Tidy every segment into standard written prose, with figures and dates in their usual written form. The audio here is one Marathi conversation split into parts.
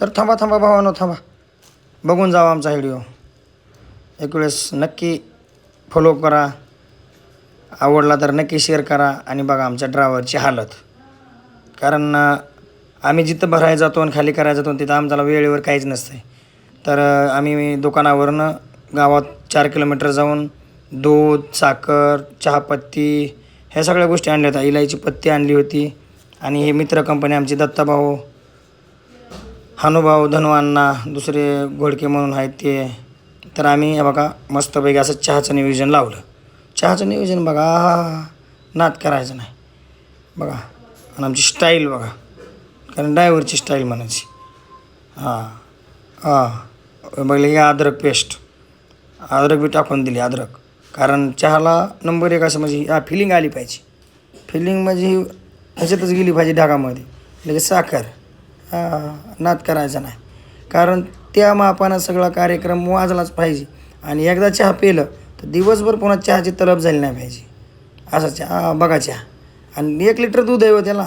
तर थांबा थांबा भावानो थांबा, बघून जावा आमचा व्हिडिओ. एक वेळेस नक्की फॉलो करा, आवडला तर नक्की शेअर करा आणि बघा आमच्या ड्रायव्हरची हालत. कारण आम्ही जिथं भरायला जातो आणि खाली करायला जातो तिथं आम्हाला वेळेवर काहीच नसतं आहे. तर आम्ही दुकानावरनं गावात 4 किलोमीटर जाऊन दूध, साखर, चहापत्ती ह्या सगळ्या गोष्टी आणल्या होत्या. इलायची पत्ती आणली होती. आणि हे मित्र कंपनी आमची दत्ताभाऊ, हानुभाऊ, धनवांना, दुसरे घोडके म्हणून आहेत ते. तर आम्ही हे बघा मस्तपैकी असं चहाचं नियोजन लावलं. चहाचं नियोजन बघा, नाद करायचं नाही बघा. आणि आमची स्टाईल बघा, कारण ड्रायव्हरची स्टाईल म्हणायची. बघले की अद्रक पेस्ट, अद्रक बी टाकून दिली अद्रक. कारण चहाला नंबर 1 असं म्हणजे फिलिंग आली पाहिजे. फिलिंग म्हणजे ह्याच्यातच गेली पाहिजे ढागामध्ये. लगेच साखर, नाद करायचा नाही. कारण त्या मापानं सगळा कार्यक्रम वाजलाच पाहिजे. आणि एकदा चहा पिलं तर दिवसभर पुन्हा चहाची तलब झाली नाही पाहिजे. असा चहा बघा चहा. आणि 1 लिटर दूध आहे हो त्याला,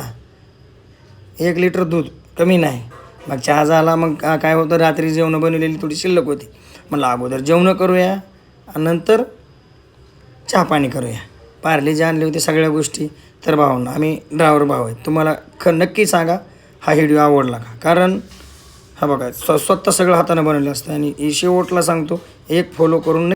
1 लिटर दूध कमी नाही. मग चहा झाला, मग काय होतं, रात्री जेवणं बनवलेली थोडी शिल्लक होती. म्हणलं अगोदर जेवणं करूया आणि नंतर चहा पाणी करूया. पार्ले जे आणले होते सगळ्या गोष्टी. तर भावांना आम्ही ड्रायव्हर भाऊ आहे, तुम्हाला नक्की सांगा हा व्हिडिओ आवडला का. कारण हा बघा स्वतः सगळं हातानं बनवलं असतं. आणि शेवटला सांगतो, एक फॉलो करून